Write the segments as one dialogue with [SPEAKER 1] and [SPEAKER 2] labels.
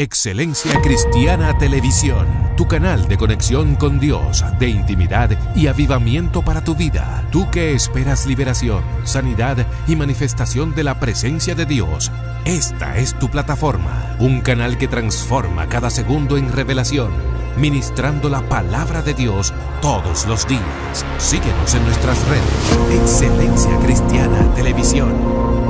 [SPEAKER 1] Excelencia Cristiana Televisión, tu canal de conexión con Dios, de intimidad y avivamiento para tu vida. Tú que esperas liberación, sanidad y manifestación de la presencia de Dios, esta es tu plataforma. Un canal que transforma cada segundo en revelación, ministrando la palabra de Dios todos los días. Síguenos en nuestras redes. Excelencia Cristiana Televisión.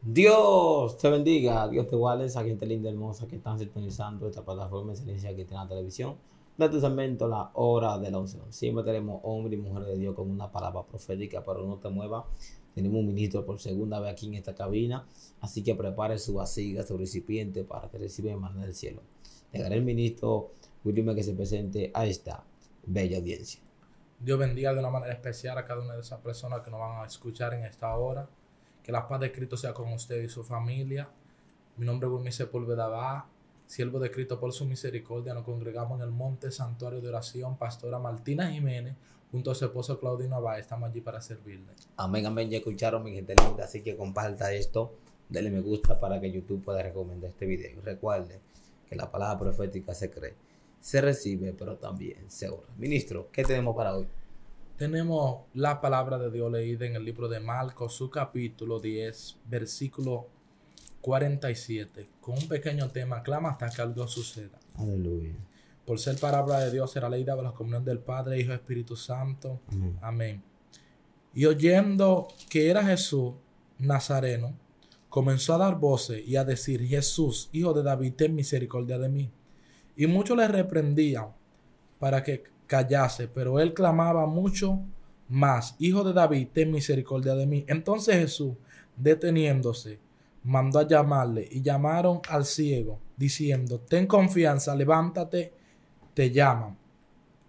[SPEAKER 2] Dios te bendiga, Dios te guarde, a gente linda, hermosa que están sintonizando esta plataforma de Excelencia Cristiana Televisión. De tu segmento, la hora de la unción. Siempre tenemos hombres y mujeres de Dios con una palabra profética, pero no te muevas. Tenemos un ministro por segunda vez aquí en esta cabina, así que prepare su vasija, su recipiente para que reciba en manos del cielo. Dejaré el ministro William que se presente a esta bella audiencia.
[SPEAKER 3] Dios bendiga de una manera especial a cada una de esas personas que nos van a escuchar en esta hora. Que la paz de Cristo sea con usted y su familia. Mi nombre es Wilmy Sepúlveda, siervo de Cristo por su misericordia. Nos congregamos en el Monte Santuario de Oración, Pastora Martina Jiménez, junto a su esposo Claudino Abad. Estamos allí para servirle.
[SPEAKER 2] Amén, amén. Ya escucharon, mi gente linda, así que comparta esto. Dele me gusta para que YouTube pueda recomendar este video. Y recuerde que la palabra profética se cree, se recibe, pero también se ora. Ministro, ¿qué tenemos para hoy?
[SPEAKER 3] Tenemos la palabra de Dios leída en el libro de Marcos, su capítulo 10, versículo 47, con un pequeño tema: clama hasta que algo suceda.
[SPEAKER 2] Aleluya.
[SPEAKER 3] Por ser palabra de Dios será leída bajo la comunión del Padre, Hijo y Espíritu Santo. Amén. Y oyendo que era Jesús Nazareno, comenzó a dar voces y a decir: Jesús, hijo de David, ten misericordia de mí. Y muchos le reprendían para que callase, pero él clamaba mucho más: Hijo de David, ten misericordia de mí. Entonces Jesús, deteniéndose, mandó a llamarle, y llamaron al ciego, diciendo: ten confianza, levántate, te llaman.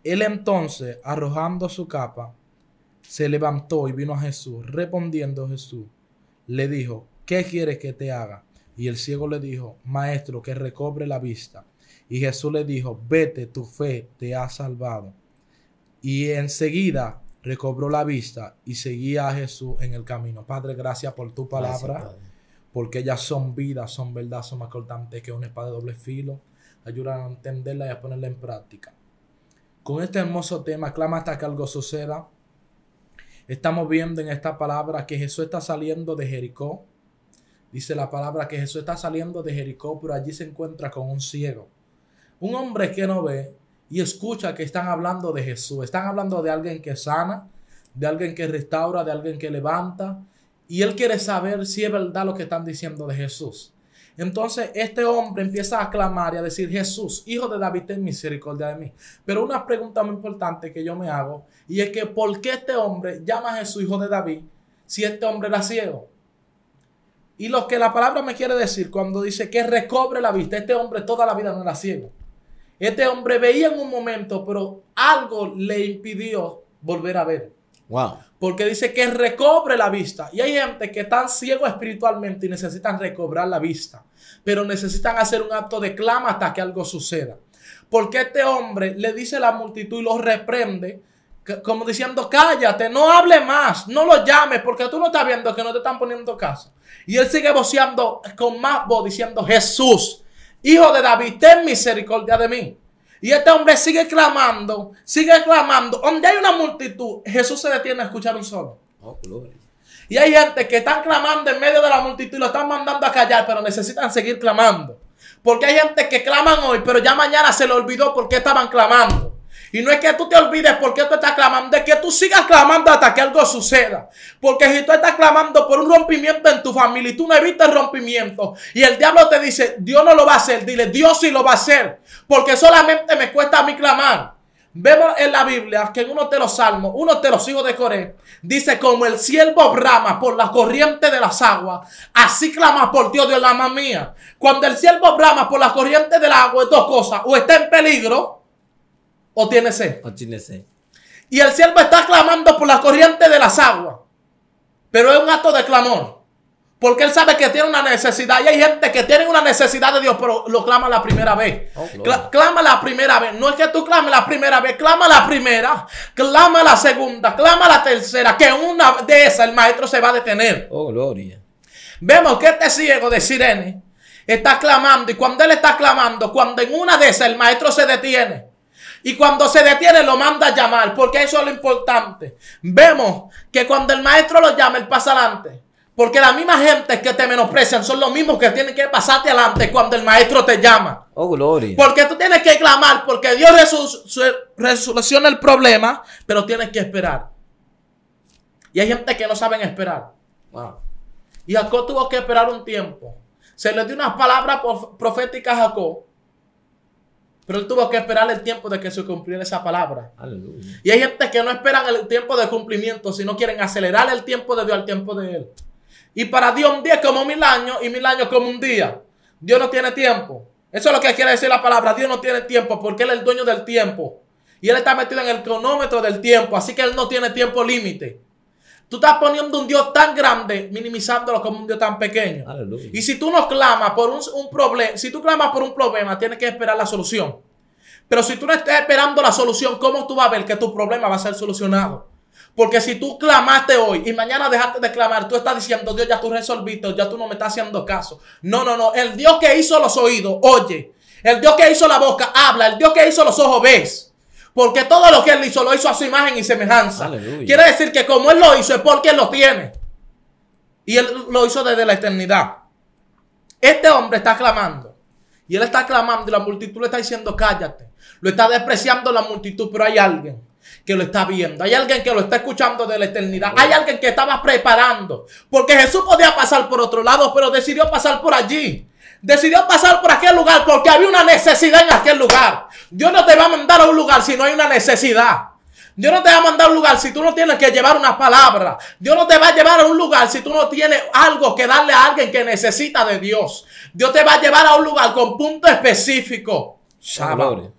[SPEAKER 3] Él entonces, arrojando su capa, se levantó y vino a Jesús. Respondiendo Jesús, le dijo: ¿qué quieres que te haga? Y el ciego le dijo: Maestro, que recobre la vista. Y Jesús le dijo: vete, tu fe te ha salvado. Y enseguida recobró la vista y seguía a Jesús en el camino. Padre, gracias por tu palabra, gracias, porque ellas son vida, son verdad, son más cortantes que una espada de doble filo. Ayúdanos a entenderla y a ponerla en práctica. Con este hermoso tema, clama hasta que algo suceda. Estamos viendo en esta palabra que Jesús está saliendo de Jericó. Dice la palabra que Jesús está saliendo de Jericó, pero allí se encuentra con un ciego. Un hombre que no ve y escucha que están hablando de Jesús. Están hablando de alguien que sana, de alguien que restaura, de alguien que levanta. Y él quiere saber si es verdad lo que están diciendo de Jesús. Entonces este hombre empieza a clamar y a decir: Jesús, hijo de David, ten misericordia de mí. Pero una pregunta muy importante que yo me hago, y es que ¿por qué este hombre llama a Jesús hijo de David si este hombre era ciego? Y lo que la palabra me quiere decir cuando dice que recobre la vista: este hombre toda la vida no era ciego. Este hombre veía en un momento, pero algo le impidió volver a ver.
[SPEAKER 2] Wow.
[SPEAKER 3] Porque dice que recobre la vista. Y hay gente que están ciegos espiritualmente y necesitan recobrar la vista, pero necesitan hacer un acto de clama hasta que algo suceda. Porque este hombre le dice a la multitud y los reprende, como diciendo: cállate, no hable más, no lo llames, porque tú no estás viendo que no te están poniendo caso. Y él sigue voceando con más voz diciendo: Jesús, hijo de David, ten misericordia de mí. Y este hombre sigue clamando, sigue clamando. Donde hay una multitud, Jesús se detiene a escuchar un solo.
[SPEAKER 2] Oh, gloria.
[SPEAKER 3] Y hay gente que están clamando en medio de la multitud y lo están mandando a callar, pero necesitan seguir clamando. Porque hay gente que claman hoy, pero ya mañana se le olvidó por qué estaban clamando. Y no es que tú te olvides por qué tú estás clamando, es que tú sigas clamando hasta que algo suceda. Porque si tú estás clamando por un rompimiento en tu familia y tú no evitas el rompimiento, y el diablo te dice: Dios no lo va a hacer, dile: Dios sí lo va a hacer, porque solamente me cuesta a mí clamar. Vemos en la Biblia que en uno de los salmos, uno de los hijos de Coré, dice: como el siervo brama por la corriente de las aguas, así clama por Dios de la alma mía. Cuando el siervo brama por la corriente del agua, es dos cosas: o está en peligro, o tiene sed. Y el siervo está clamando por la corriente de las aguas, pero es un acto de clamor, porque él sabe que tiene una necesidad. Y hay gente que tiene una necesidad de Dios, pero lo clama la primera vez. Clama la primera vez. No es que tú clames la primera vez, clama la primera, clama la segunda, clama la tercera, que una de esas el maestro se va a detener.
[SPEAKER 2] Oh, gloria.
[SPEAKER 3] Vemos que este ciego de Cirene está clamando, y cuando él está clamando, cuando en una de esas el maestro se detiene, y cuando se detiene lo manda a llamar, porque eso es lo importante. Vemos que cuando el maestro lo llama, él pasa adelante. Porque la misma gente que te menosprecian son los mismos que tienen que pasarte adelante cuando el maestro te llama.
[SPEAKER 2] Oh, gloria.
[SPEAKER 3] Porque tú tienes que clamar, porque Dios resoluciona el problema, pero tienes que esperar. Y hay gente que no saben esperar.
[SPEAKER 2] Wow.
[SPEAKER 3] Y Jacob tuvo que esperar un tiempo. Se le dio unas palabras proféticas a Jacob, pero él tuvo que esperar el tiempo de que se cumpliera esa palabra.
[SPEAKER 2] Aleluya.
[SPEAKER 3] Y hay gente que no esperan el tiempo de cumplimiento, sino quieren acelerar el tiempo de Dios al tiempo de Él. Y para Dios un día es como 1000 años y 1000 años como un día. Dios no tiene tiempo. Eso es lo que quiere decir la palabra. Dios no tiene tiempo porque Él es el dueño del tiempo. Y Él está metido en el cronómetro del tiempo. Así que Él no tiene tiempo límite. Tú estás poniendo un Dios tan grande, minimizándolo como un Dios tan pequeño.
[SPEAKER 2] Aleluya.
[SPEAKER 3] Y si tú no clamas por un problema, si tú clamas por un problema, tienes que esperar la solución. Pero si tú no estás esperando la solución, ¿cómo tú vas a ver que tu problema va a ser solucionado? Porque si tú clamaste hoy y mañana dejaste de clamar, tú estás diciendo, Dios, ya tú resolviste, ya tú no me estás haciendo caso. No. El Dios que hizo los oídos, oye. El Dios que hizo la boca, habla. El Dios que hizo los ojos, ves. Porque todo lo que Él hizo, lo hizo a su imagen y semejanza.
[SPEAKER 2] Aleluya.
[SPEAKER 3] Quiere decir que como Él lo hizo, es porque Él lo tiene. Y Él lo hizo desde la eternidad. Este hombre está clamando. Y Él está clamando y la multitud le está diciendo, cállate. Lo está despreciando la multitud, pero hay alguien que lo está viendo. Hay alguien que lo está escuchando de la eternidad. Hay alguien que estaba preparando. Porque Jesús podía pasar por otro lado, pero decidió pasar por allí. Decidió pasar por aquel lugar porque había una necesidad en aquel lugar. Dios no te va a mandar a un lugar si no hay una necesidad. Dios no te va a mandar a un lugar si tú no tienes que llevar una palabra. Dios no te va a llevar a un lugar si tú no tienes algo que darle a alguien que necesita de Dios. Dios te va a llevar a un lugar con punto específico.
[SPEAKER 2] Gloria.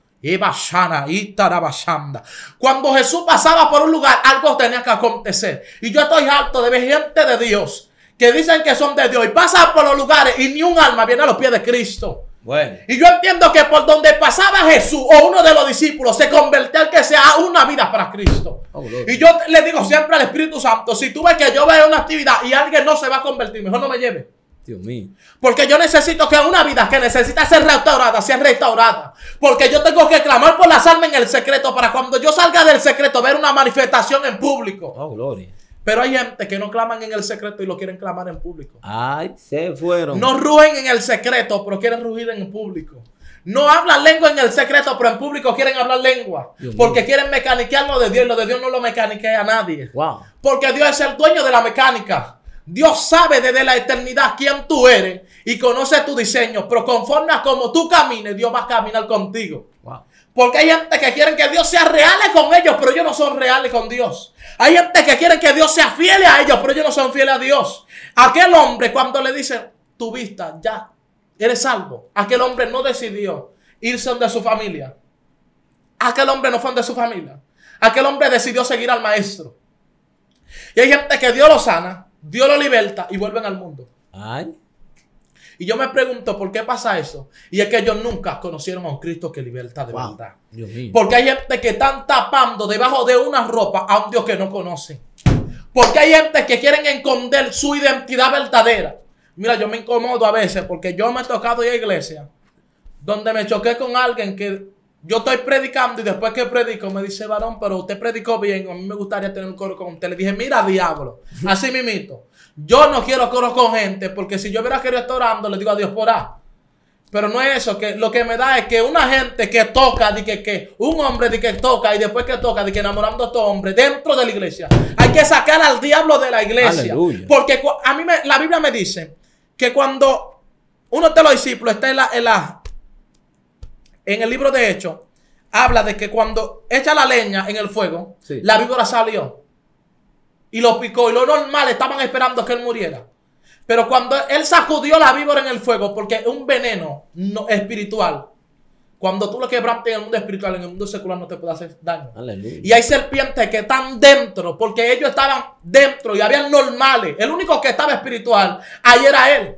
[SPEAKER 3] Cuando Jesús pasaba por un lugar, algo tenía que acontecer. Y yo estoy harto de ver gente de Dios que dicen que son de Dios y pasan por los lugares y ni un alma viene a los pies de Cristo.
[SPEAKER 2] Bueno.
[SPEAKER 3] Y yo entiendo que por donde pasaba Jesús o uno de los discípulos se convertía al que sea una vida para Cristo.
[SPEAKER 2] Oh,
[SPEAKER 3] y yo le digo siempre al Espíritu Santo, si tú ves que yo veo una actividad y alguien no se va a convertir, mejor no me lleve.
[SPEAKER 2] Dios mío.
[SPEAKER 3] Porque yo necesito que una vida que necesita ser restaurada sea restaurada. Porque yo tengo que clamar por las almas en el secreto para cuando yo salga del secreto ver una manifestación en público.
[SPEAKER 2] Oh, gloria.
[SPEAKER 3] Pero hay gente que no claman en el secreto y lo quieren clamar en público.
[SPEAKER 2] Ay, se fueron.
[SPEAKER 3] No rugen en el secreto, pero quieren rugir en el público. No hablan lengua en el secreto, pero en público quieren hablar lengua. Porque quieren mecaniquear lo de Dios y lo de Dios no lo mecaniquea a nadie.
[SPEAKER 2] Wow.
[SPEAKER 3] Porque Dios es el dueño de la mecánica. Dios sabe desde la eternidad quién tú eres y conoce tu diseño. Pero conforme a como tú camines, Dios va a caminar contigo.
[SPEAKER 2] Wow.
[SPEAKER 3] Porque hay gente que quieren que Dios sea real con ellos, pero ellos no son reales con Dios. Hay gente que quiere que Dios sea fiel a ellos, pero ellos no son fieles a Dios. Aquel hombre cuando le dicen, tu vista, ya, eres salvo. Aquel hombre no decidió irse de su familia. Aquel hombre no fue de su familia. Aquel hombre decidió seguir al maestro. Y hay gente que Dios lo sana, Dios lo liberta y vuelven al mundo.
[SPEAKER 2] Ay.
[SPEAKER 3] Y yo me pregunto por qué pasa eso. Y es que ellos nunca conocieron a un Cristo que liberta de
[SPEAKER 2] Wow.
[SPEAKER 3] verdad.
[SPEAKER 2] Dios mío.
[SPEAKER 3] Porque hay gente que están tapando debajo de una ropa a un Dios que no conoce. Porque hay gente que quieren esconder su identidad verdadera. Mira, yo me incomodo a veces porque yo me he tocado ir a iglesia donde me choqué con alguien que yo estoy predicando y después que predico me dice, varón, pero usted predicó bien, a mí me gustaría tener un coro con usted. Le dije, mira, diablo, así mimito. Yo no quiero coro con gente porque si yo hubiera querido estar orando, le digo a Dios por A. Pero no es eso, que lo que me da es que una gente que toca, de que un hombre de que toca y después que toca, de que enamorando a otro hombre dentro de la iglesia, hay que sacar al diablo de la iglesia.
[SPEAKER 2] Aleluya.
[SPEAKER 3] Porque a mí la Biblia me dice que cuando uno de los discípulos está en el libro de Hechos, habla de que cuando echa la leña en el fuego,
[SPEAKER 2] sí,
[SPEAKER 3] la víbora salió y lo picó. Y lo normal, estaban esperando que él muriera. Pero cuando él sacudió la víbora en el fuego, porque es un veneno no espiritual, cuando tú lo quebrantes en el mundo espiritual, en el mundo secular no te puede hacer daño.
[SPEAKER 2] Aleluya.
[SPEAKER 3] Y hay serpientes que están dentro, porque ellos estaban dentro y habían normales. El único que estaba espiritual, ahí era él.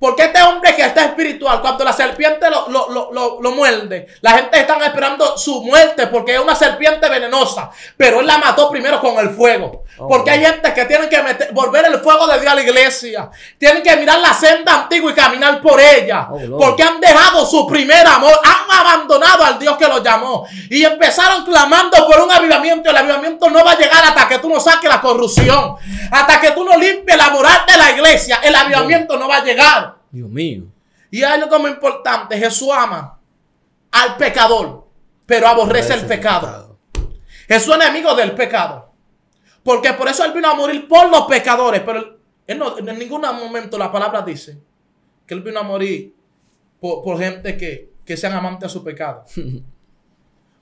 [SPEAKER 3] Porque este hombre que está espiritual, cuando la serpiente lo muerde, la gente está esperando su muerte porque es una serpiente venenosa. Pero él la mató primero con el fuego. Porque hay gente que tienen que volver el fuego de Dios a la iglesia. Tienen que mirar la senda antigua y caminar por ella. Porque han dejado su primer amor. Han abandonado al Dios que los llamó. Y empezaron clamando por un avivamiento. El avivamiento no va a llegar hasta que tú no saques la corrupción. Hasta que tú no limpies la moral de la iglesia. El avivamiento no va a llegar.
[SPEAKER 2] Dios mío.
[SPEAKER 3] Y hay algo como importante. Jesús ama al pecador, pero aborrece el pecado. Jesús es enemigo del pecado. Porque por eso él vino a morir por los pecadores. Pero él no, en ningún momento la palabra dice que él vino a morir por gente que sean amantes a su pecado.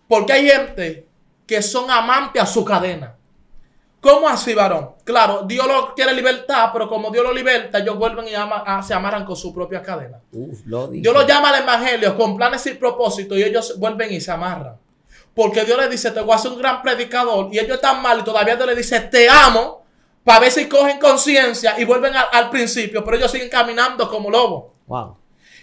[SPEAKER 3] Porque hay gente que son amantes a su cadena. ¿Cómo así, varón? Claro, Dios lo quiere libertad, pero como Dios lo liberta, ellos vuelven y se amarran con su propia cadena. Dios lo llama al evangelio con planes y propósitos y ellos vuelven y se amarran. Porque Dios les dice, te voy a hacer un gran predicador. Y ellos están mal y todavía Dios les dice, te amo, para ver si cogen conciencia y vuelven al principio. Pero ellos siguen caminando como lobos.
[SPEAKER 2] Wow.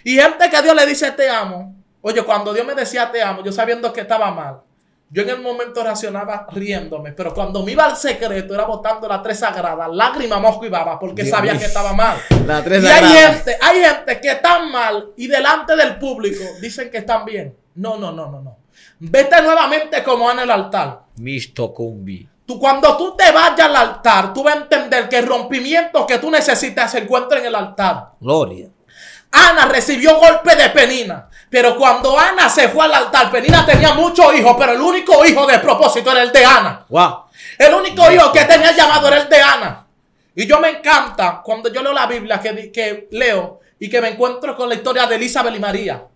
[SPEAKER 3] Y gente que Dios le dice, te amo. Oye, cuando Dios me decía, te amo, yo sabiendo que estaba mal, yo en el momento reaccionaba riéndome. Pero cuando me iba al secreto, era botando las tres sagradas, lágrima, mosco y baba, porque Dios sabía que estaba mal.
[SPEAKER 2] La tres
[SPEAKER 3] y hay gente que están mal y delante del público dicen que están bien. No. Vete nuevamente como en el altar.
[SPEAKER 2] Misto cumbi.
[SPEAKER 3] Cuando tú te vayas al altar, tú vas a entender que el rompimiento que tú necesitas se encuentra en el altar.
[SPEAKER 2] Gloria.
[SPEAKER 3] Ana recibió golpe de Penina. Pero cuando Ana se fue al altar, Penina tenía muchos hijos, pero el único hijo de propósito era el de Ana.
[SPEAKER 2] Wow.
[SPEAKER 3] El único hijo que tenía llamado era el de Ana. Y yo me encanta cuando yo leo la Biblia que leo y que me encuentro con la historia de Elizabeth y María.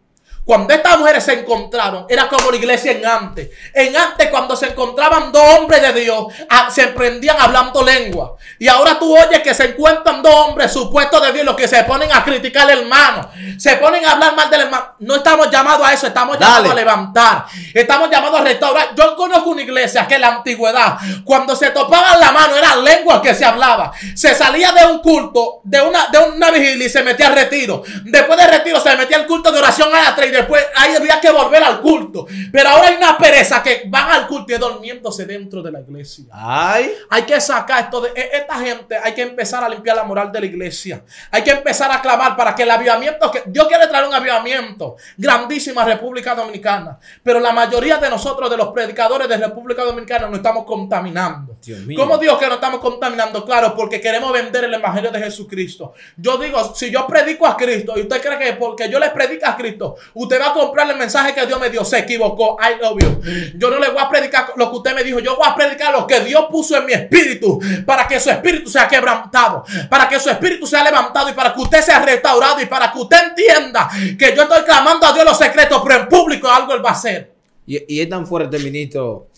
[SPEAKER 3] Cuando estas mujeres se encontraron, era como la iglesia en antes. En antes, cuando se encontraban dos hombres de Dios, se emprendían hablando lengua. Y ahora tú oyes que se encuentran dos hombres supuestos de Dios, los que se ponen a criticar al hermano. Se ponen a hablar mal del hermano. No estamos llamados a eso, estamos llamados a levantar. Estamos llamados a restaurar. Yo conozco una iglesia que en la antigüedad, cuando se topaban la mano, era lengua que se hablaba. Se salía de un culto, de una vigilia y se metía al retiro. Después del retiro se metía al culto de oración a las 3 y después ahí había que volver al culto. Pero ahora hay una pereza que van al culto y durmiéndose dentro de la iglesia.
[SPEAKER 2] Ay.
[SPEAKER 3] Hay que sacar esto de esta gente. Hay que empezar a limpiar la moral de la iglesia. Hay que empezar a clamar para que el avivamiento, que Dios quiere traer un avivamiento grandísimo a República Dominicana. Pero la mayoría de nosotros, de los predicadores de República Dominicana, nos estamos contaminando. ¿Cómo digo que nos estamos contaminando? Claro, porque queremos vender el evangelio de Jesucristo. Yo digo, si yo predico a Cristo y usted cree que porque yo le predico a Cristo, usted va a comprar el mensaje que Dios me dio, se equivocó. I love you. Yo no le voy a predicar lo que usted me dijo, yo voy a predicar lo que Dios puso en mi espíritu, para que su espíritu sea quebrantado, para que su espíritu sea levantado y para que usted sea restaurado y para que usted entienda que yo estoy clamando a Dios los secretos, pero en público algo Él va a hacer.
[SPEAKER 2] Y es tan fuerte, ministro,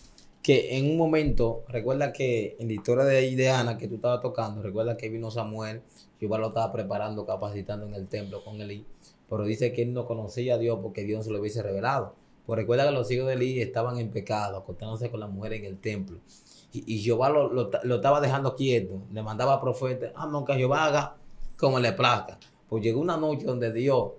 [SPEAKER 2] que en un momento, recuerda que en la historia de Ana que tú estabas tocando, recuerda que vino Samuel, Jehová lo estaba preparando, capacitando en el templo con Elí. Pero dice que él no conocía a Dios porque Dios no se lo hubiese revelado. Pues recuerda que los hijos de Elí estaban en pecado, acostándose con la mujer en el templo. Y Jehová lo estaba dejando quieto. Le mandaba a profetas, aunque Jehová haga como le plazca. Pues llegó una noche donde Dios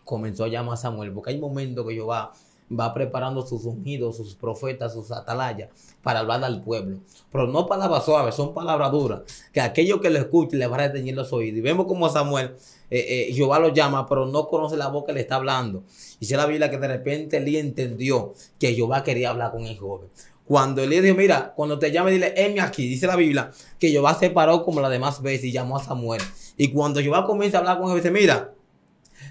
[SPEAKER 2] comenzó a llamar a Samuel. Porque hay momentos que Jehová va preparando sus ungidos, sus profetas, sus atalayas para hablar al pueblo. Pero no palabras suaves, son palabras duras. Que aquellos que lo escuchen le van a retener los oídos. Y vemos como Samuel... Jehová lo llama, pero no conoce la voz que le está hablando. Dice la Biblia que de repente Elí entendió que Jehová quería hablar con el joven. Cuando Elí dijo, mira, cuando te llame, dile, heme aquí. Dice la Biblia que Jehová se paró como las demás veces y llamó a Samuel. Y cuando Jehová comienza a hablar con él, dice, mira,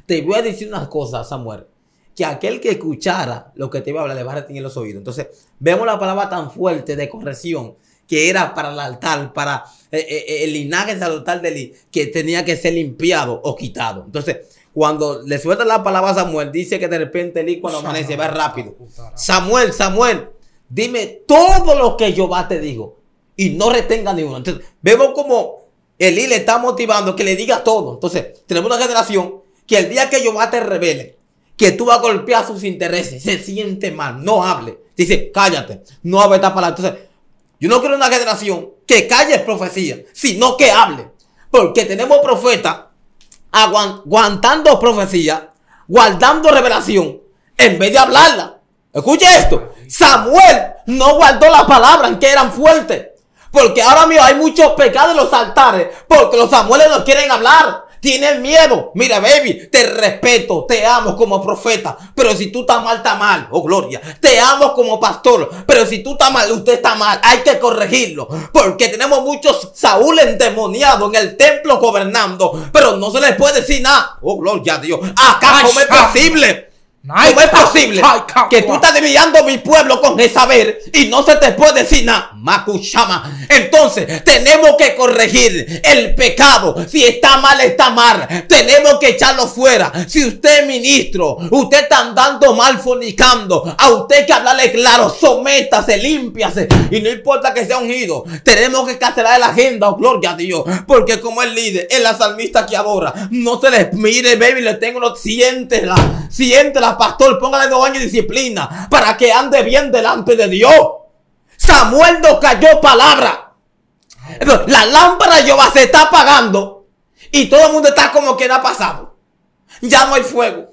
[SPEAKER 2] te voy a decir unas cosas, Samuel, que aquel que escuchara lo que te iba a hablar le va a retener los oídos. Entonces, vemos la palabra tan fuerte de corrección que era para el altar, para el linaje del altar de Elí, que tenía que ser limpiado o quitado. Entonces, cuando le suelta la palabra a Samuel, dice que de repente Elí cuando amanece va rápido. Samuel, dime todo lo que Jehová te dijo y no retenga ni uno. Entonces, vemos como Elí le está motivando que le diga todo. Entonces, tenemos una generación que el día que Jehová te revele que tú vas a golpear sus intereses, se siente mal, no hable. Dice, cállate, no hable esta palabra. Entonces, yo no quiero una generación que calle profecía, sino que hable. Porque tenemos profetas aguantando profecía, guardando revelación, en vez de hablarla. Escuche esto. Samuel no guardó la palabra en que eran fuertes. Porque ahora mismo hay muchos pecados en los altares. Porque los Samueles no quieren hablar. Tienen miedo. Mira, baby, te respeto, te amo como profeta. Pero si tú estás mal, está mal. Oh, gloria. Te amo como pastor. Pero si tú estás mal, usted está mal. Hay que corregirlo. Porque tenemos muchos Saúl endemoniados en el templo gobernando. Pero no se les puede decir nada. Oh, gloria a Dios. Acá no es posible. ¿Cómo es posible que tú estás desviando mi pueblo con Jezabel y no se te puede decir nada? Macuchama. Entonces tenemos que corregir el pecado. Si está mal, está mal. Tenemos que echarlo fuera. Si usted es ministro, usted está andando mal fornicando, a usted hay que hablarle claro. Sométase, límpiase. Y no importa que sea ungido, tenemos que cancelar la agenda. Oh, gloria a Dios. Porque como el líder, es la salmista que adora. No se les mire, baby, le tengo los siéntela, pastor, póngale 2 años de disciplina para que ande bien delante de Dios. Samuel no cayó palabra. La lámpara de Jehová se está apagando y todo el mundo está como que no ha pasado. Ya no hay fuego.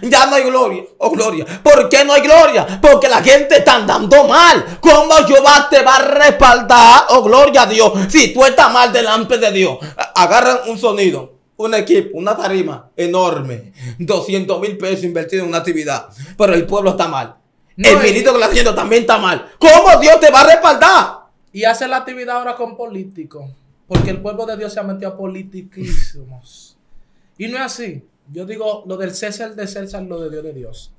[SPEAKER 2] Ya no hay gloria. Oh, gloria. ¿Por qué no hay gloria? Porque la gente está andando mal. ¿Cómo Jehová te va a respaldar? Oh, gloria a Dios. Si tú estás mal delante de Dios. Agarran un sonido, un equipo, una tarima enorme, 200,000 pesos invertidos en una actividad, pero el pueblo está mal. No, el ministro que lo está haciendo también está mal. ¿Cómo Dios te va a respaldar?
[SPEAKER 3] Y hace la actividad ahora con políticos, porque el pueblo de Dios se ha metido a politiquísimos. Y no es así. Yo digo, lo del César de César, lo de Dios de Dios.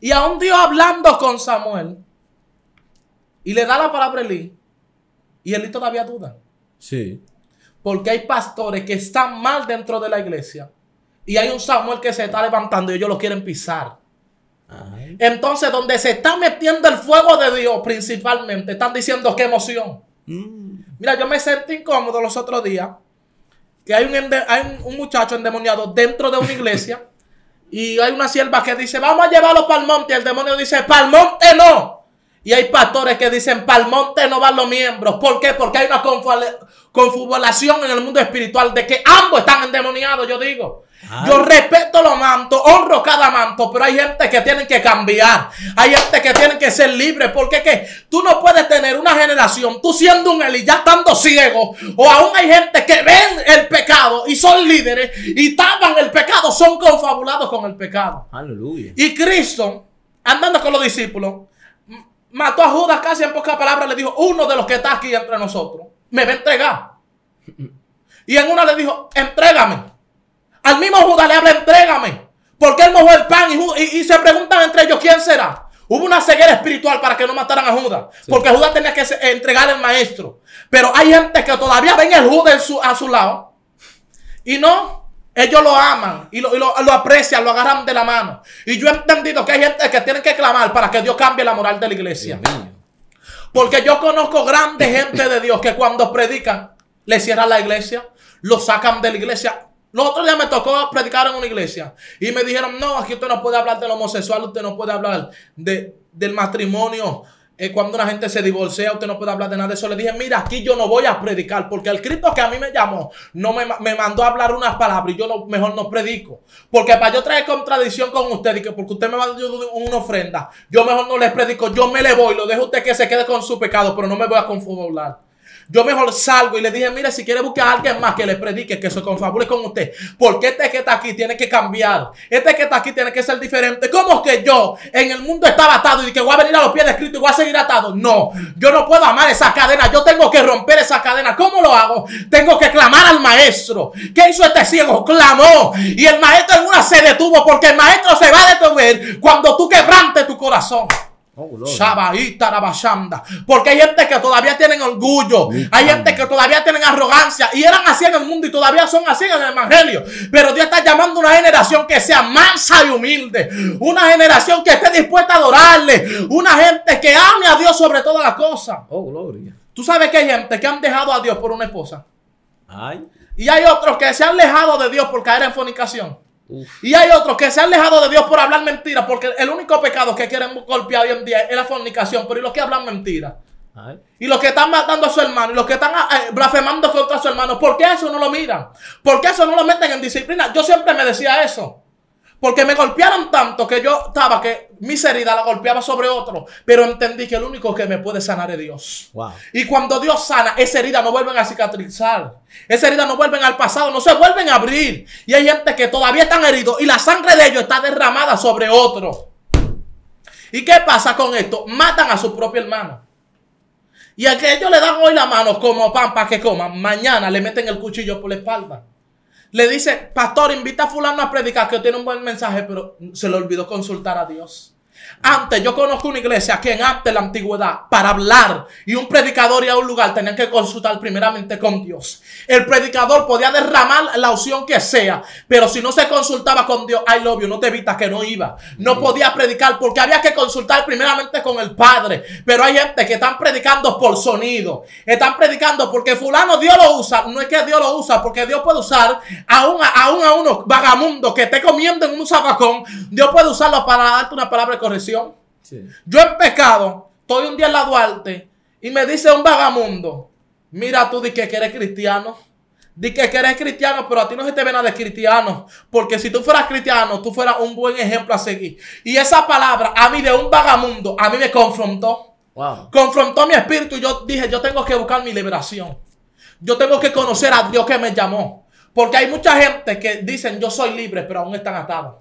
[SPEAKER 3] Y aún Dios hablando con Samuel, y le da la palabra a Elí, y Elí todavía duda.
[SPEAKER 2] Sí. Porque
[SPEAKER 3] hay pastores que están mal dentro de la iglesia. Y hay un Samuel que se está levantando y ellos lo quieren pisar. Ay. Entonces, donde se está metiendo el fuego de Dios principalmente, están diciendo qué emoción. Mira, yo me sentí incómodo los otros días. Que hay un muchacho endemoniado dentro de una iglesia. Y hay una sierva que dice, vamos a llevarlo para el monte. Y el demonio dice, para el monte no. Y hay pastores que dicen, para el monte no van los miembros. ¿Por qué? Porque hay una confabulación en el mundo espiritual de que ambos están endemoniados, yo digo. Ay. Yo respeto los mantos, honro cada manto, pero hay gente que tienen que cambiar. Hay gente que tienen que ser libre. Porque ¿qué? Tú no puedes tener una generación, tú siendo un Eli, ya estando ciego. O aún hay gente que ven el pecado y son líderes y tapan el pecado, son confabulados con el pecado.
[SPEAKER 2] Aleluya.
[SPEAKER 3] Y Cristo, andando con los discípulos, mató a Judas casi en pocas palabras. Le dijo, uno de los que está aquí entre nosotros me va a entregar. Y en una le dijo, entrégame. Al mismo Judas le habla, entrégame. Porque él mojó el pan y se preguntan entre ellos, ¿quién será? Hubo una ceguera espiritual para que no mataran a Judas. Sí. Porque Judas tenía que entregar al maestro. Pero hay gente que todavía ven el Judas a su lado. Y no, ellos lo aman y lo aprecian, lo agarran de la mano. Y yo he entendido que hay gente que tiene que clamar para que Dios cambie la moral de la iglesia. Porque yo conozco grandes gente de Dios que cuando predican, le cierran la iglesia, lo sacan de la iglesia. Los otros días me tocó predicar en una iglesia y me dijeron, no, aquí usted no puede hablar del homosexual, usted no puede hablar del matrimonio. Cuando una gente se divorcia, usted no puede hablar de nada de eso. Le dije, mira, aquí yo no voy a predicar porque el Cristo que a mí me llamó no me mandó a hablar unas palabras y yo mejor no predico. Porque para yo traer contradicción con usted y que porque usted me va a dar una ofrenda, yo mejor no le predico, yo me le voy, lo dejo a usted que se quede con su pecado, pero no me voy a confabular. Yo mejor salgo y le dije, mire, si quiere buscar a alguien más que le predique, que se confabule con usted. Porque este que está aquí tiene que cambiar. Este que está aquí tiene que ser diferente. ¿Cómo es que yo en el mundo estaba atado y que voy a venir a los pies de Cristo y voy a seguir atado? No, yo no puedo amar esa cadena. Yo tengo que romper esa cadena. ¿Cómo lo hago? Tengo que clamar al maestro. ¿Qué hizo este ciego? Clamó. Y el maestro en una se detuvo porque el maestro se va a detener cuando tú quebrantes tu corazón. Porque hay gente que todavía tienen orgullo, hay gente que todavía tienen arrogancia y eran así en el mundo y todavía son así en el evangelio. Pero Dios está llamando a una generación que sea mansa y humilde, una generación que esté dispuesta a adorarle, una gente que ame a Dios sobre todas las cosas.
[SPEAKER 2] Oh, gloria.
[SPEAKER 3] Tú sabes que hay gente que han dejado a Dios por una esposa.
[SPEAKER 2] Ay.
[SPEAKER 3] Y hay otros que se han alejado de Dios por caer en fornicación. Y hay otros que se han alejado de Dios por hablar mentiras, porque el único pecado que quieren golpear hoy en día es la fornicación, pero ¿y los que hablan mentiras?
[SPEAKER 2] Ay.
[SPEAKER 3] Y los que están matando a su hermano, y los que están blasfemando contra su hermano, ¿por qué eso no lo miran? ¿Por qué eso no lo meten en disciplina? Yo siempre me decía eso. Porque me golpearon tanto que yo estaba que mis heridas la golpeaba sobre otro. Pero entendí que el único que me puede sanar es Dios.
[SPEAKER 2] Wow.
[SPEAKER 3] Y cuando Dios sana, esas heridas no vuelven a cicatrizar. Esas heridas no vuelven al pasado, no se vuelven a abrir. Y hay gente que todavía están heridos y la sangre de ellos está derramada sobre otro. ¿Y qué pasa con esto? Matan a su propio hermano. Y a que ellos le dan hoy la mano como pan para que coman, mañana le meten el cuchillo por la espalda. Le dice, pastor, invita a fulano a predicar que tiene un buen mensaje, pero se le olvidó consultar a Dios. Antes, yo conozco una iglesia que antes de la antigüedad, para hablar y un predicador y a un lugar tenían que consultar primeramente con Dios. El predicador podía derramar la unción que sea, pero si no se consultaba con Dios, I love you, no te evitas que no iba. No podía predicar porque había que consultar primeramente con el Padre. Pero hay gente que están predicando por sonido. Están predicando porque fulano Dios lo usa. No es que Dios lo usa, porque Dios puede usar a unos vagamundos que esté comiendo en un zafacón. Dios puede usarlo para darte una palabra de corrección.
[SPEAKER 2] Sí.
[SPEAKER 3] Yo en pecado, estoy un día en la Duarte y me dice un vagamundo, mira tú di que eres cristiano, di que eres cristiano, pero a ti no se te ve nada de cristiano, porque si tú fueras cristiano, tú fueras un buen ejemplo a seguir. Y esa palabra a mí de un vagamundo, a mí me confrontó.
[SPEAKER 2] Wow.
[SPEAKER 3] Confrontó mi espíritu y yo dije, yo tengo que buscar mi liberación. Yo tengo que conocer a Dios que me llamó. Porque hay mucha gente que dicen yo soy libre, pero aún están atados.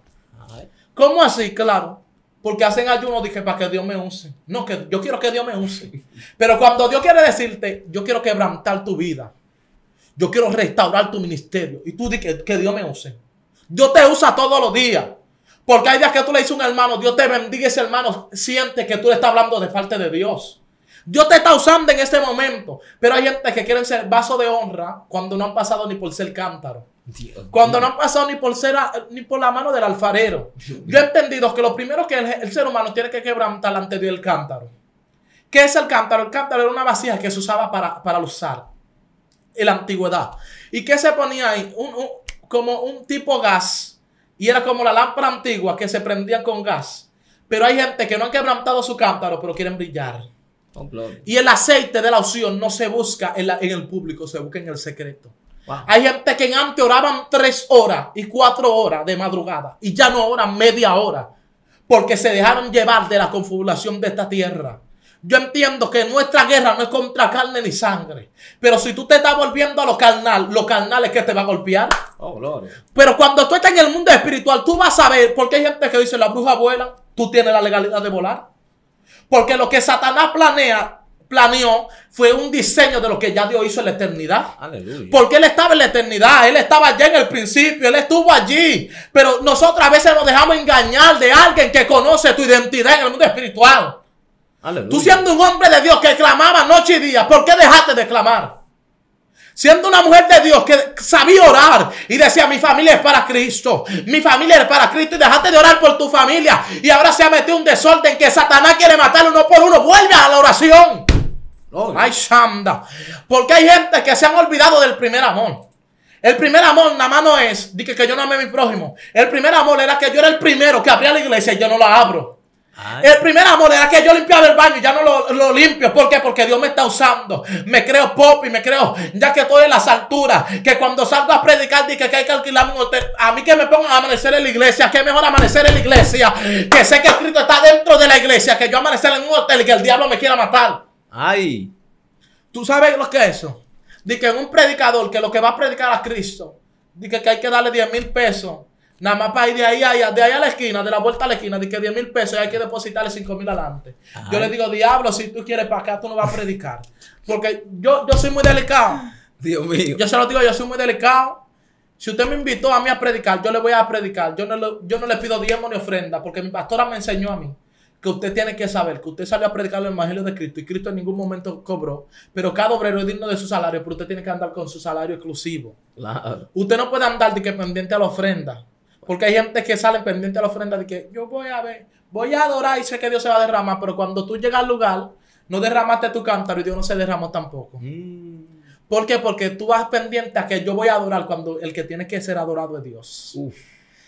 [SPEAKER 2] Ay.
[SPEAKER 3] ¿Cómo así? Claro. Porque hacen ayuno, dije, para que Dios me use. No, que yo quiero que Dios me use. Pero cuando Dios quiere decirte, yo quiero quebrantar tu vida. Yo quiero restaurar tu ministerio. Y tú dices que Dios me use. Dios te usa todos los días. Porque hay días que tú le dices a un hermano, Dios te bendiga, ese hermano siente que tú le estás hablando de parte de Dios. Dios te está usando en este momento. Pero hay gente que quieren ser vaso de honra cuando no han pasado ni por ser cántaro.
[SPEAKER 2] Dios
[SPEAKER 3] Cuando
[SPEAKER 2] mío.
[SPEAKER 3] no han pasado ni por la mano del alfarero. Yo he entendido que lo primero que el ser humano tiene que quebrantar ante Dios es el cántaro. ¿Qué es el cántaro? El cántaro era una vasija que se usaba para usar en la antigüedad. ¿Y qué se ponía ahí? Como un tipo gas. Y era como la lámpara antigua que se prendía con gas. Pero hay gente que no han quebrantado su cántaro, pero quieren brillar.
[SPEAKER 2] Oh, gloria.
[SPEAKER 3] Y el aceite de la unción no se busca en el público, se busca en el secreto.
[SPEAKER 2] Wow.
[SPEAKER 3] Hay gente que antes oraban 3 horas y 4 horas de madrugada y ya no oran media hora porque se dejaron llevar de la confabulación de esta tierra. Yo entiendo que nuestra guerra no es contra carne ni sangre, pero si tú te estás volviendo a lo carnal es que te va a golpear.
[SPEAKER 2] Oh, gloria.
[SPEAKER 3] Pero cuando tú estás en el mundo espiritual, tú vas a ver, porque hay gente que dice la bruja vuela, tú tienes la legalidad de volar. Porque lo que Satanás planeó fue un diseño de lo que ya Dios hizo en la eternidad.
[SPEAKER 2] Aleluya.
[SPEAKER 3] Porque Él estaba en la eternidad, Él estaba allá en el principio, Él estuvo allí. Pero nosotros a veces nos dejamos engañar de alguien que conoce tu identidad en el mundo espiritual.
[SPEAKER 2] Aleluya.
[SPEAKER 3] Tú siendo un hombre de Dios que clamaba noche y día, ¿por qué dejaste de clamar? Siendo una mujer de Dios que sabía orar y decía, mi familia es para Cristo, mi familia es para Cristo, y dejaste de orar por tu familia y ahora se ha metido un desorden que Satanás quiere matar uno por uno. Vuelve a la oración.
[SPEAKER 2] Oh,
[SPEAKER 3] Ay, Shanda. Porque hay gente que se han olvidado del primer amor. El primer amor nada más no es dije que yo no amé a mi prójimo. El primer amor era que yo era el primero que abría la iglesia y yo no la abro.
[SPEAKER 2] ay.
[SPEAKER 3] El primer amor era que yo limpiaba el baño y ya no lo limpio. ¿Por qué? Porque Dios me está usando. Me creo pop y me creo, ya que estoy en las alturas, que cuando salgo a predicar dije que hay que alquilarme un hotel. A mí que me pongan a amanecer en la iglesia, que mejor amanecer en la iglesia, que sé que Cristo está dentro de la iglesia, que yo amanecer en un hotel y que el diablo me quiera matar.
[SPEAKER 2] Ay.
[SPEAKER 3] ¿Tú sabes lo que es eso? Dice que un predicador que lo que va a predicar a Cristo, dice que hay que darle 10,000 pesos. Nada más para ir de ahí a la esquina, de la vuelta a la esquina, dice que 10,000 pesos y hay que depositarle 5,000 adelante.
[SPEAKER 2] Ay.
[SPEAKER 3] Yo le digo, diablo, si tú quieres para acá, tú no vas a predicar. Porque yo soy muy delicado.
[SPEAKER 2] Dios mío.
[SPEAKER 3] Yo se lo digo, yo soy muy delicado. Si usted me invitó a mí a predicar, yo le voy a predicar. Yo no le pido diezmo ni ofrenda, porque mi pastora me enseñó a mí que usted tiene que saber que usted salió a predicar el evangelio de Cristo y Cristo en ningún momento cobró, pero cada obrero es digno de su salario, pero usted tiene que andar con su salario exclusivo.
[SPEAKER 2] Claro.
[SPEAKER 3] Usted no puede andar de que pendiente a la ofrenda, porque hay gente que sale pendiente a la ofrenda de que yo voy a ver, voy a adorar y sé que Dios se va a derramar, pero cuando tú llegas al lugar, no derramaste tu cántaro y Dios no se derramó tampoco. ¿Por qué? Porque tú vas pendiente a que yo voy a adorar cuando el que tiene que ser adorado es Dios.
[SPEAKER 2] Uf.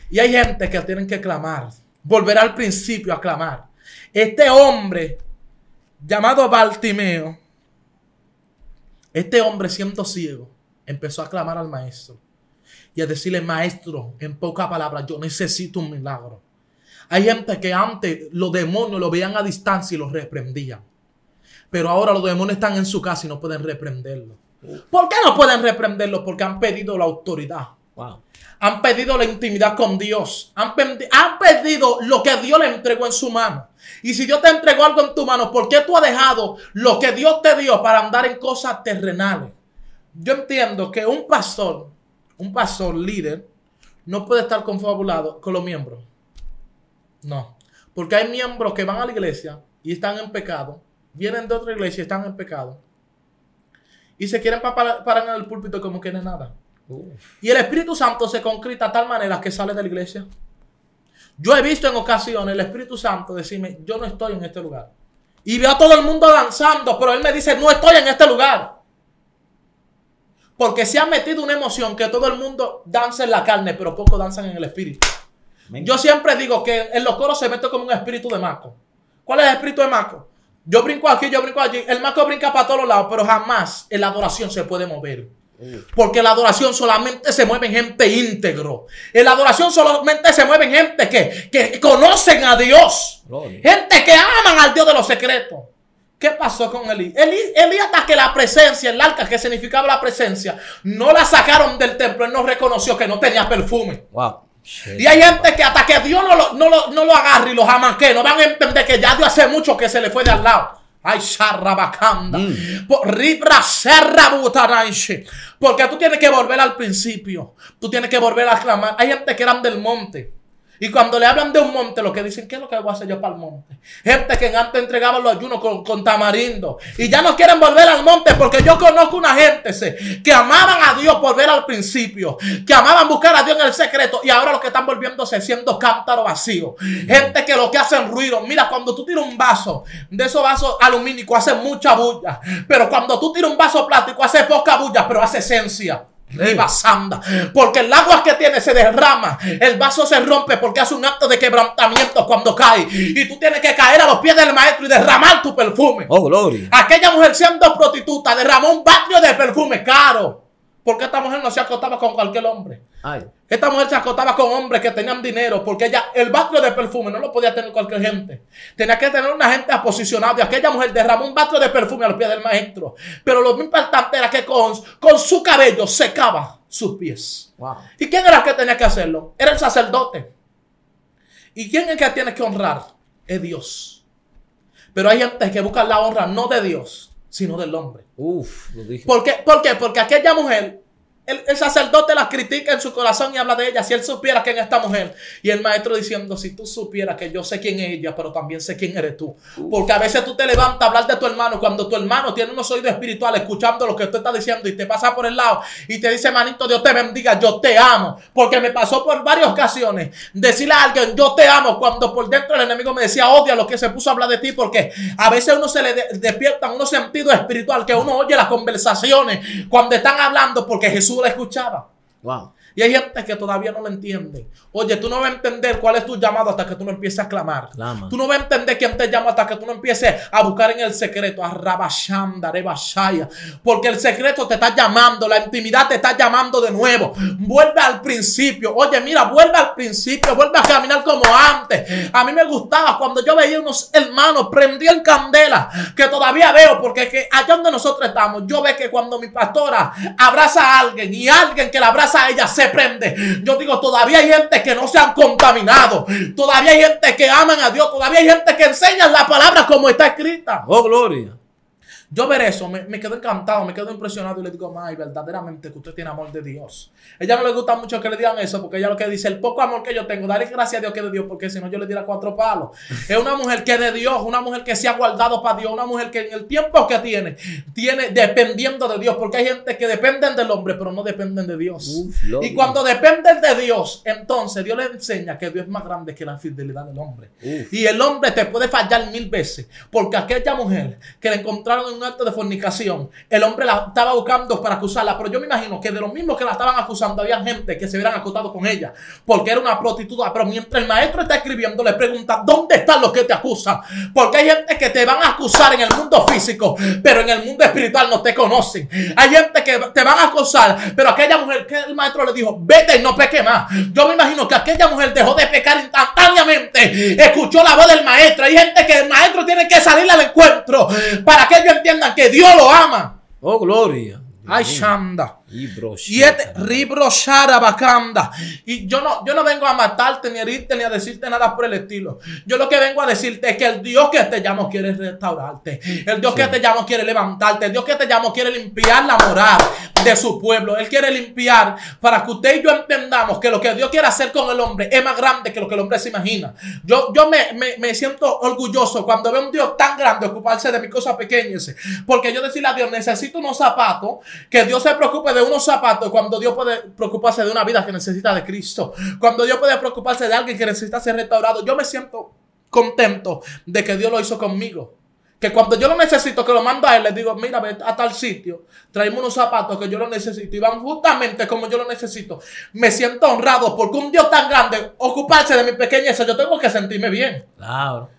[SPEAKER 3] Y hay gente que tienen que clamar, volver al principio a clamar. Este hombre llamado Bartimeo, este hombre siendo ciego, empezó a clamar al maestro y a decirle: maestro, en pocas palabras, yo necesito un milagro. Hay gente que antes los demonios lo veían a distancia y los reprendían. Pero ahora los demonios están en su casa y no pueden reprenderlo. ¿Por qué no pueden reprenderlo? Porque han pedido la autoridad.
[SPEAKER 2] Wow.
[SPEAKER 3] Han pedido la intimidad con Dios. Han pedido lo que Dios le entregó en su mano. Y si Dios te entregó algo en tu mano, ¿por qué tú has dejado lo que Dios te dio para andar en cosas terrenales? Yo entiendo que un pastor líder, no puede estar confabulado con los miembros. No. Porque hay miembros que van a la iglesia y están en pecado. Vienen de otra iglesia y están en pecado. Y se quieren parar en el púlpito como que no es nada. Y el Espíritu Santo se concreta de tal manera que sale de la iglesia. Yo he visto en ocasiones el Espíritu Santo decirme: yo no estoy en este lugar. Y veo a todo el mundo danzando, pero él me dice: no estoy en este lugar. Porque se ha metido una emoción que todo el mundo danza en la carne, pero pocos danzan en el espíritu. Yo siempre digo que en los coros se mete como un espíritu de maco. ¿Cuál es el espíritu de maco? Yo brinco aquí, yo brinco allí. El maco brinca para todos lados, pero jamás en la adoración se puede mover. Porque en la adoración solamente se mueve gente íntegro. En la adoración solamente se mueven gente que conocen a Dios. Gente que aman al Dios de los secretos. ¿Qué pasó con Elí? Elí hasta que la presencia, el arca que significaba la presencia, no la sacaron del templo. Él no reconoció que no tenía perfume. Wow. Y hay gente que hasta que Dios no lo agarre y los amanque, no van a entender que ya Dios hace mucho que se le fue de al lado. Ay, Sharrabacanda. Porque tú tienes que volver al principio. Tú tienes que volver a clamar. Hay gente que eran del monte. Y cuando le hablan de un monte, lo que dicen: ¿qué es lo que voy a hacer yo para el monte? Gente que antes entregaba los ayunos con tamarindo. Y ya no quieren volver al monte, porque yo conozco una gente que amaban a Dios por ver al principio. Que amaban buscar a Dios en el secreto. Y ahora lo que están volviéndose siendo cántaro vacío. Gente que lo que hacen ruido. Mira, cuando tú tiras un vaso, de esos vasos alumínicos, hace mucha bulla. Pero cuando tú tiras un vaso plástico, hace poca bulla, pero hace esencia. Porque el agua que tiene se derrama, el vaso se rompe porque hace un acto de quebrantamiento cuando cae. Y tú tienes que caer a los pies del maestro y derramar tu perfume. Oh, gloria. Aquella mujer, siendo prostituta, derramó un barrio de perfume caro. Porque esta mujer no se acostaba con cualquier hombre. Ay. Esta mujer se acostaba con hombres que tenían dinero, porque ella, el barrio de perfume no lo podía tener cualquier gente. Tenía que tener una gente posicionada. Y aquella mujer derramó un barrio de perfume a los pies del maestro. Pero lo más importante era que con su cabello secaba sus pies. Wow. ¿Y quién era el que tenía que hacerlo? Era el sacerdote. ¿Y quién es el que tiene que honrar? Es Dios. Pero hay gente que busca la honra no de Dios, sino del hombre. Lo dije. ¿Por qué? Porque aquella mujer, el sacerdote la critica en su corazón y habla de ella. Si él supiera quién es esta mujer. Y el maestro diciendo: si tú supieras que yo sé quién es ella, pero también sé quién eres tú. Porque a veces tú te levantas a hablar de tu hermano cuando tu hermano tiene unos oídos espirituales escuchando lo que tú estás diciendo y te pasa por el lado y te dice: manito, Dios te bendiga, yo te amo. Porque me pasó por varias ocasiones decirle a alguien: yo te amo, cuando por dentro el enemigo me decía: odia lo que se puso a hablar de ti. Porque a veces uno se le despiertan unos sentidos espirituales que uno oye las conversaciones cuando están hablando, porque Jesús la escuchaba. Wow. Y hay gente que todavía no lo entiende. Oye, tú no vas a entender cuál es tu llamado hasta que tú no empieces a clamar. Clama. Tú no vas a entender quién te llama hasta que tú no empieces a buscar en el secreto. Porque el secreto te está llamando. La intimidad te está llamando de nuevo. Vuelve al principio. Oye, mira, vuelve al principio. Vuelve a caminar como antes. A mí me gustaba cuando yo veía unos hermanos prendían candela. Que todavía veo, porque que allá donde nosotros estamos, yo veo que cuando mi pastora abraza a alguien y alguien que la abraza a ella se prende. Yo digo, todavía hay gente que no se han contaminado. Todavía hay gente que aman a Dios. Todavía hay gente que enseña la palabra como está escrita. Oh, gloria. Yo ver eso, me quedo encantado, me quedo impresionado y le digo: May, verdaderamente que usted tiene amor de Dios. Ella no le gusta mucho que le digan eso, porque ella lo que dice: el poco amor que yo tengo, dale gracias a Dios que es de Dios, porque si no yo le diera 4 palos. Es una mujer que es de Dios, una mujer que se ha guardado para Dios, una mujer que en el tiempo que tiene dependiendo de Dios, porque hay gente que dependen del hombre, pero no dependen de Dios. Y cuando dependen de Dios, entonces Dios le enseña que Dios es más grande que la fidelidad del hombre. Y el hombre te puede fallar 1000 veces, porque aquella mujer que le encontraron en un acto de fornicación. El hombre la estaba buscando para acusarla, pero yo me imagino que de los mismos que la estaban acusando había gente que se hubieran acostado con ella, porque era una prostituta. Pero mientras el maestro está escribiendo, le pregunta, ¿dónde están los que te acusan? Porque hay gente que te van a acusar en el mundo físico, pero en el mundo espiritual no te conocen. Hay gente que te van a acusar, pero aquella mujer que el maestro le dijo, vete y no peque más. Yo me imagino que aquella mujer dejó de pecar instantáneamente, escuchó la voz del maestro. Hay gente que el maestro tiene que salir al encuentro para que ellos entiendan que Dios lo ama.
[SPEAKER 2] Oh, gloria.
[SPEAKER 3] Ay, Shanda.
[SPEAKER 2] Y
[SPEAKER 3] Ribroshara Bacanda. Y yo no vengo a matarte, ni a herirte, ni a decirte nada por el estilo. Yo lo que vengo a decirte es que el Dios que te llamo quiere restaurarte. El Dios que te llamo quiere levantarte. El Dios que te llamo quiere limpiar la moral de su pueblo. Él quiere limpiar para que usted y yo entendamos que lo que Dios quiere hacer con el hombre es más grande que lo que el hombre se imagina. Yo me siento orgulloso cuando veo un Dios tan grande ocuparse de mis cosas pequeñas. Porque yo decirle a Dios, necesito unos zapatos, que Dios se preocupe de unos zapatos, cuando Dios puede preocuparse de una vida que necesita de Cristo, cuando Dios puede preocuparse de alguien que necesita ser restaurado. Yo me siento contento de que Dios lo hizo conmigo, que cuando yo lo necesito, que lo mando a él, le digo, mira, ve a tal sitio, traemos unos zapatos que yo lo necesito, y van justamente como yo lo necesito. Me siento honrado porque un Dios tan grande ocuparse de mi pequeñez, yo tengo que sentirme bien.
[SPEAKER 2] Claro.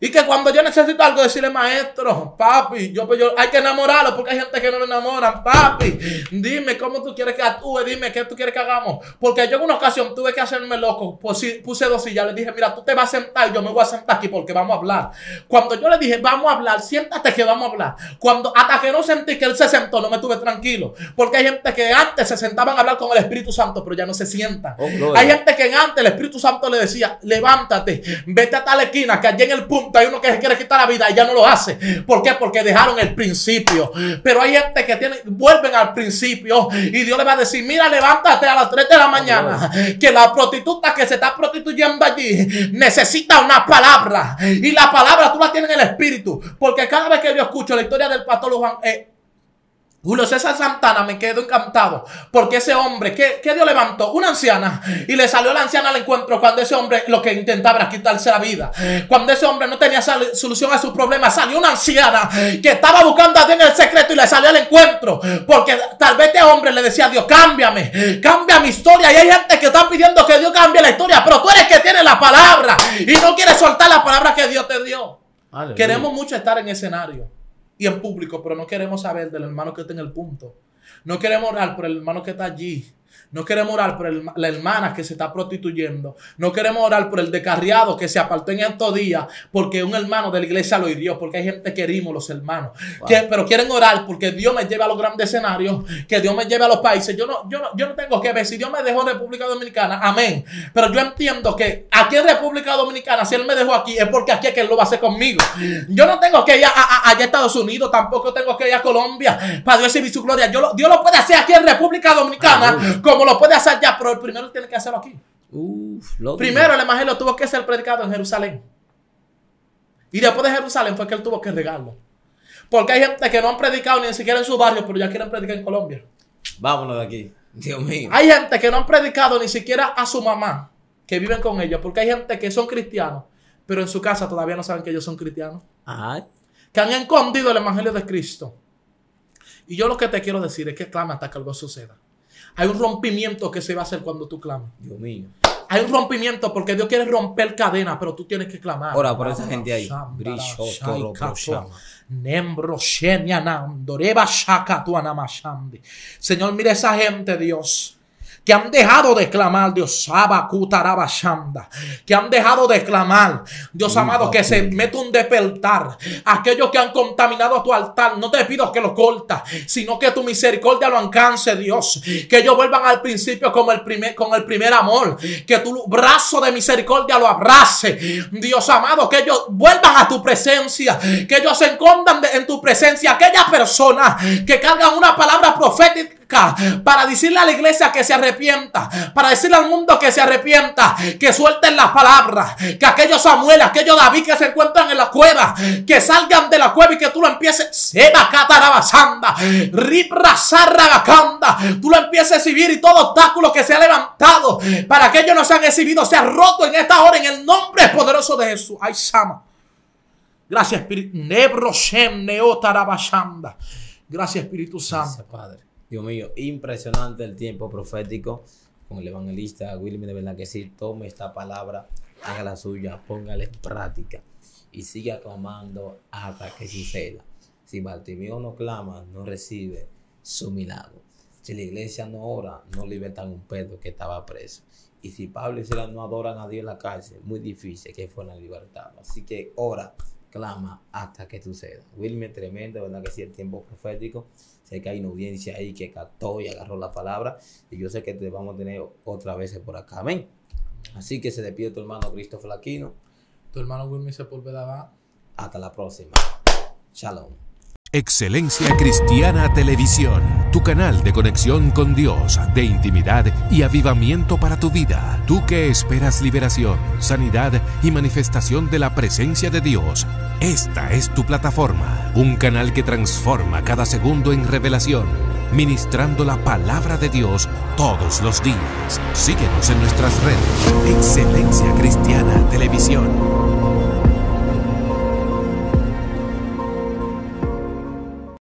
[SPEAKER 3] Y que cuando yo necesito algo, decirle, maestro, papi, yo hay que enamorarlo, porque hay gente que no lo enamoran. Papi, dime cómo tú quieres que actúe, dime qué tú quieres que hagamos. Porque yo en una ocasión tuve que hacerme loco, puse 2 sillas, le dije, mira, tú te vas a sentar y yo me voy a sentar aquí porque vamos a hablar. Cuando yo le dije, vamos a hablar, siéntate que vamos a hablar. Hasta que no sentí que él se sentó, no me estuve tranquilo. Porque hay gente que antes se sentaban a hablar con el Espíritu Santo, pero ya no se sientan.
[SPEAKER 2] Oh,
[SPEAKER 3] hay gente que antes el Espíritu Santo le decía, levántate, vete a tal esquina, que allí en el punto hay uno que se quiere quitar la vida y ya no lo hace. ¿Por qué? Porque dejaron el principio. Pero hay gente que vuelven al principio y Dios le va a decir, mira, levántate a las 3 de la mañana, que la prostituta que se está prostituyendo allí necesita una palabra, y la palabra tú la tienes en el espíritu. Porque cada vez que yo escucho la historia del pastor Julio César Santana, me quedo encantado, porque ese hombre que Dios levantó, una anciana, y le salió la anciana al encuentro cuando ese hombre lo que intentaba era quitarse la vida. Cuando ese hombre no tenía solución a sus problemas, salió una anciana que estaba buscando a Dios en el secreto y le salió al encuentro, porque tal vez este hombre le decía a Dios, cámbiame, cambia mi historia. Y hay gente que está pidiendo que Dios cambie la historia, pero tú eres que tiene la palabra y no quieres soltar la palabra que Dios te dio. Aleluya. Queremos mucho estar en escenario y en público, pero no queremos saber del hermano que está en el punto. No queremos orar por el hermano que está allí. No queremos orar por la hermana que se está prostituyendo. No queremos orar por el descarriado que se apartó en estos días porque un hermano de la iglesia lo hirió. Porque hay gente que herimos los hermanos. Wow. Pero quieren orar porque Dios me lleve a los grandes escenarios, que Dios me lleve a los países. Yo no tengo que ver si Dios me dejó en República Dominicana. Amén. Pero yo entiendo que aquí en República Dominicana, si Él me dejó aquí, es porque aquí es que Él lo va a hacer conmigo. Yo no tengo que ir allá a Estados Unidos. Tampoco tengo que ir a Colombia para Dios exhibir su gloria. Dios lo puede hacer aquí en República Dominicana, como lo puede hacer ya, pero el primero tiene que hacerlo aquí. Primero el evangelio tuvo que ser predicado en Jerusalén, y después de Jerusalén fue que él tuvo que regarlo. Porque hay gente que no han predicado ni siquiera en su barrio, pero ya quieren predicar en Colombia.
[SPEAKER 2] Vámonos de aquí, Dios mío.
[SPEAKER 3] Hay gente que no han predicado ni siquiera a su mamá, que viven con ellos, porque hay gente que son cristianos, pero en su casa todavía no saben que ellos son cristianos. Ajá. Que han escondido el evangelio de Cristo. Y yo lo que te quiero decir es que clama hasta que algo suceda. Hay un rompimiento que se va a hacer cuando tú clamas. Dios mío. Hay un rompimiento porque Dios quiere romper cadenas, pero tú tienes que clamar.
[SPEAKER 2] Ora por esa gente ahí.
[SPEAKER 3] Señor, mira esa gente, Dios, que han dejado de clamar, Dios, que han dejado de clamar, Dios amado, que se mete un despertar. Aquellos que han contaminado tu altar, no te pido que lo cortas, sino que tu misericordia lo alcance, Dios. Que ellos vuelvan al principio con el primer amor, que tu brazo de misericordia lo abrace, Dios amado. Que ellos vuelvan a tu presencia, que ellos se escondan en tu presencia. Aquellas personas que cargan una palabra profética para decirle a la iglesia que se arrepienta, para decirle al mundo que se arrepienta, que suelten las palabras, que aquellos Samuel, aquellos David que se encuentran en la cueva, que salgan de la cueva y que tú lo empieces, tú lo empieces a exhibir, y todo obstáculo que se ha levantado para que ellos no sean exhibidos sea roto en esta hora en el nombre poderoso de Jesús. Ay, Sama. Gracias, Espíritu. Gracias, Espíritu Santo, Padre.
[SPEAKER 2] Dios mío, impresionante el tiempo profético con el evangelista Wilmer. De verdad que sí, tome esta palabra, haga la suya, póngala en práctica y siga clamando hasta que suceda. Si Bartimeo no clama, no recibe su milagro. Si la iglesia no ora, no libertan un Pedro que estaba preso. Y si Pablo y Silas no adoran a Dios en la cárcel, muy difícil que fueran libertados. Así que ora, clama hasta que suceda. Wilmer, tremendo, verdad que sí, el tiempo profético. Sé que hay una audiencia ahí que captó y agarró la palabra. Y yo sé que te vamos a tener otra vez por acá. Amén. Así que se despide tu hermano Christopher Aquino.
[SPEAKER 3] Tu hermano Wilmer Sepúlveda va.
[SPEAKER 2] Hasta la próxima. Shalom.
[SPEAKER 1] Excelencia Cristiana Televisión, tu canal de conexión con Dios, de intimidad y avivamiento para tu vida. Tú que esperas liberación, sanidad y manifestación de la presencia de Dios. Esta es tu plataforma, un canal que transforma cada segundo en revelación, ministrando la palabra de Dios todos los días. Síguenos en nuestras redes. Excelencia Cristiana Televisión.